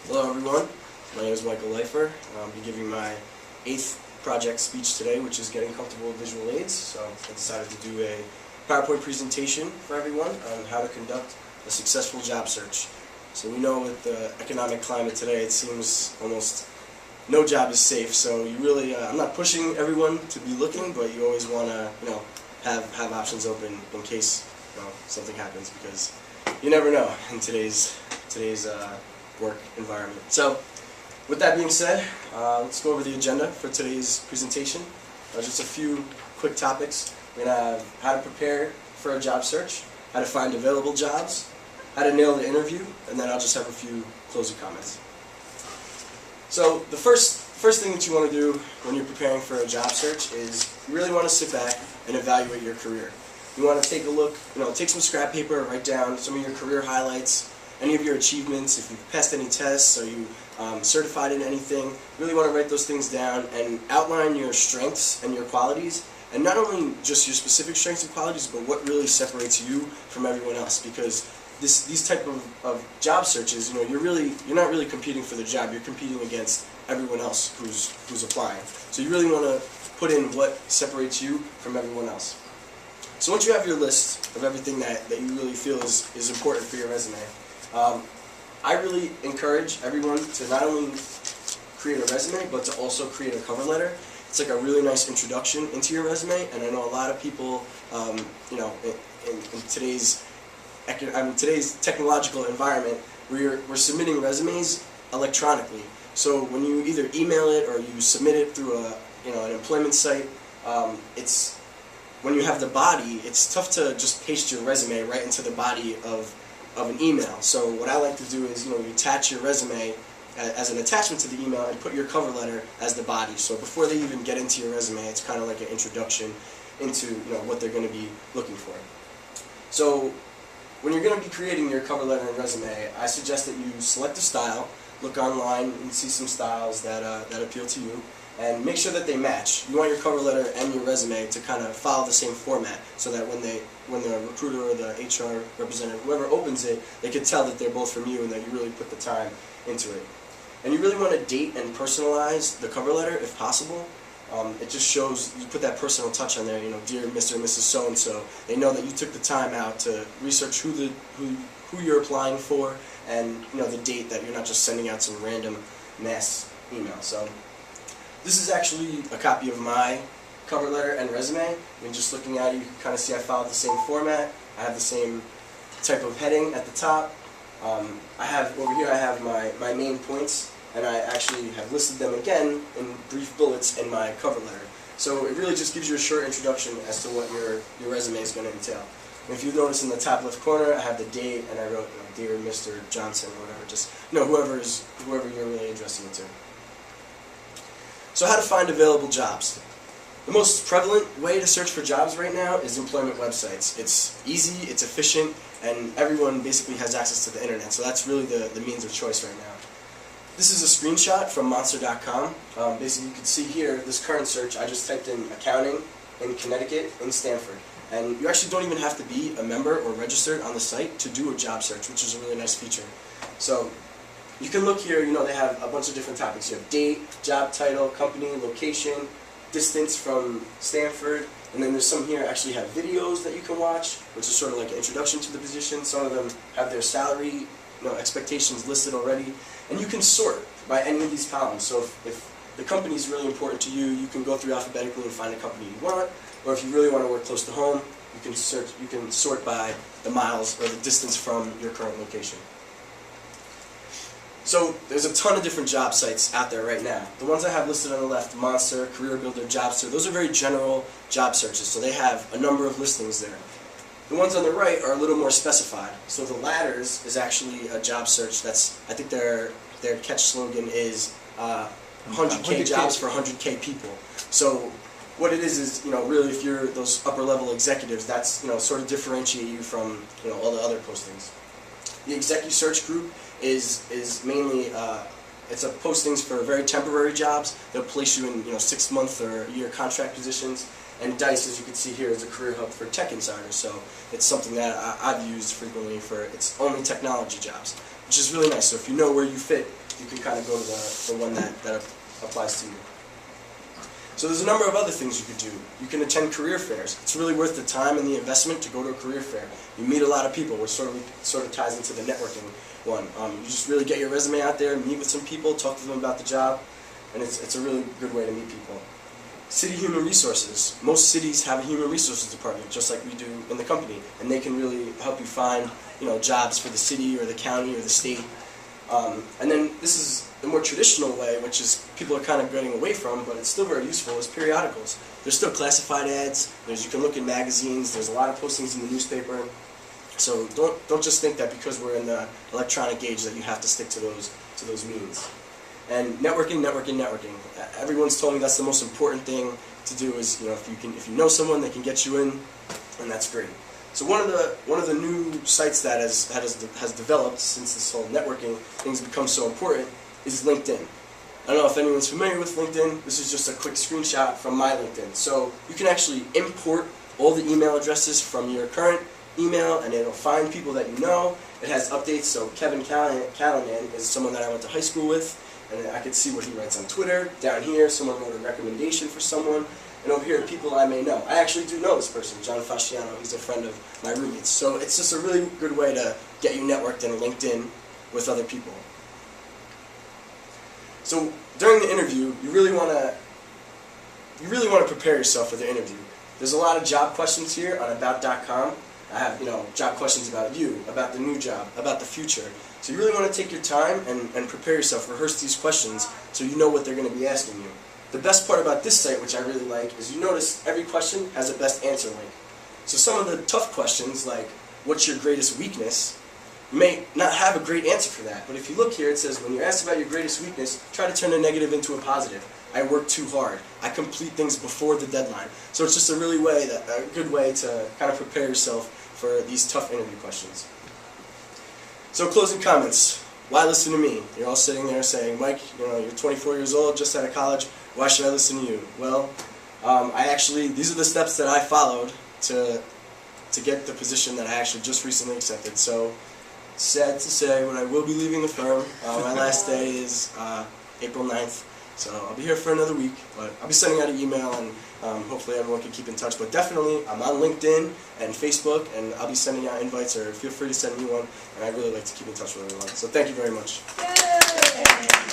Hello everyone, my name is Leifer. I'll be giving my 8th project speech today, which is getting comfortable with visual aids. So I decided to do a PowerPoint presentation for everyone on how to conduct a successful job search. So we know with the economic climate today, it seems almost no job is safe. So you really, I'm not pushing everyone to be looking, but you always want to, have options open in case something happens, because you never know in today's work environment. So, with that being said, let's go over the agenda for today's presentation. Just a few quick topics. We're going to have how to prepare for a job search, how to find available jobs, how to nail the interview, and then I'll just have a few closing comments. So, the first thing that you want to do when you're preparing for a job search is you really want to sit back and evaluate your career. You want to take a look, take some scrap paper, write down some of your career highlights, any of your achievements, if you've passed any tests, or you certified in anything. You really want to write those things down and outline your strengths and your qualities, and not only just your specific strengths and qualities, but what really separates you from everyone else. Because these type of job searches, you're not really competing for the job. You're competing against everyone else who's applying. So you really want to put in what separates you from everyone else. So once you have your list of everything that you really feel is important for your resume, I really encourage everyone to not only create a resume, but to also create a cover letter. It's like a really nice introduction into your resume, and I know a lot of people, in today's technological environment, we're submitting resumes electronically. So when you either email it or you submit it through an employment site, when you have the body, it's tough to just paste your resume right into the body of an email. So what I like to do is, you attach your resume as an attachment to the email and put your cover letter as the body. So before they even get into your resume, it's kind of like an introduction into what they're going to be looking for. So when you're going to be creating your cover letter and resume, I suggest that you select a style, look online and see some styles that appeal to you, and make sure that they match. You want your cover letter and your resume to kind of follow the same format, so that when the recruiter or the HR representative, whoever opens it, they can tell that they're both from you and that you really put the time into it. And you really want to date and personalize the cover letter if possible. It just shows, you put that personal touch on there, dear Mr. and Mrs. So-and-so. They know that you took the time out to research who you're applying for, and the date, that you're not just sending out some random mass email. So this is actually a copy of my cover letter and resume. Just looking at it, you can kind of see I followed the same format. I have the same type of heading at the top. Over here I have my main points, and I actually have listed them again in brief bullets in my cover letter. So it really just gives you a short introduction as to what your resume is going to entail. And if you notice in the top left corner, I have the date, and I wrote Dear Mr. Johnson or whatever, just whoever you're really addressing it to. So how to find available jobs. The most prevalent way to search for jobs right now is employment websites. It's easy, it's efficient, and everyone basically has access to the internet, so that's really the means of choice right now. This is a screenshot from monster.com. Basically, you can see here, this current search, I just typed in accounting in Connecticut in Stanford. And you actually don't even have to be a member or registered on the site to do a job search, which is a really nice feature. So you can look here, they have a bunch of different topics. You have date, job title, company, location, distance from Stanford, and then there's some here actually have videos that you can watch, which is sort of like an introduction to the position. Some of them have their salary expectations listed already, and you can sort by any of these columns. So if the company is really important to you, you can go through alphabetically and find a company you want, or if you really want to work close to home, you can sort by the miles or the distance from your current location. So there's a ton of different job sites out there right now. The ones I have listed on the left, Monster, Career Builder, Jobster, those are very general job searches, so they have a number of listings there. The ones on the right are a little more specified. So the Ladders is actually a job search that's, I think their catch slogan is 100K jobs for 100K people. So what it is really, if you're those upper level executives, that's sort of differentiate you from all the other postings. The Executive Search group is mainly it's a postings for very temporary jobs. They'll place you in 6-month or a year contract positions. And DICE, as you can see here, is a career hub for tech insiders. So it's something that I've used frequently for its only technology jobs. which is really nice. So if you know where you fit, you can kind of go to the one that applies to you. So there's a number of other things you could do. You can attend career fairs. It's really worth the time and the investment to go to a career fair. You meet a lot of people, which sort of ties into the networking one. You just really get your resume out there, meet with some people, talk to them about the job, and it's a really good way to meet people. City human resources. Most cities have a human resources department, just like we do in the company, and they can really help you find, jobs for the city or the county or the state. And then this is the more traditional way, which is people are kind of getting away from, but it's still very useful, is periodicals. There's still classified ads. You can look in magazines. There's a lot of postings in the newspaper. So don't just think that because we're in the electronic age that you have to stick to those means. And networking. Everyone's told me that's the most important thing to do. Is if you know someone, they can get you in, and that's great. So one of the new sites that has developed since this whole networking thing's become so important is LinkedIn. I don't know if anyone's familiar with LinkedIn. This is just a quick screenshot from my LinkedIn. So you can actually import all the email addresses from your current email, and it'll find people that you know. It has updates. So Kevin Callanan is someone that I went to high school with, and I could see what he writes on Twitter. Down here, someone wrote a recommendation for someone. And over here, people I may know. I actually do know this person, John Fasciano. He's a friend of my roommate's. So it's just a really good way to get you networked and linked in with other people. So during the interview, you really want to prepare yourself for the interview. There's a lot of job questions here on about.com. I have job questions about you, about the new job, about the future. So you really want to take your time and prepare yourself, rehearse these questions so you know what they're going to be asking you. The best part about this site, which I really like, is you notice every question has a best answer link. So some of the tough questions, like what's your greatest weakness, you may not have a great answer for that. But if you look here, it says when you're asked about your greatest weakness, try to turn a negative into a positive. I work too hard. I complete things before the deadline. So it's just a good way to kind of prepare yourself for these tough interview questions. So closing comments. Why listen to me? You're all sitting there saying, Mike, you're 24 years old, just out of college. Why should I listen to you? Well, these are the steps that I followed to get the position that I actually just recently accepted. So, sad to say, but I will be leaving the firm. My last day is April 9th. So I'll be here for another week, but I'll be sending out an email, and hopefully everyone can keep in touch. But definitely, I'm on LinkedIn and Facebook, and I'll be sending out invites, or feel free to send me one, and I really like to keep in touch with everyone. So thank you very much. Yay!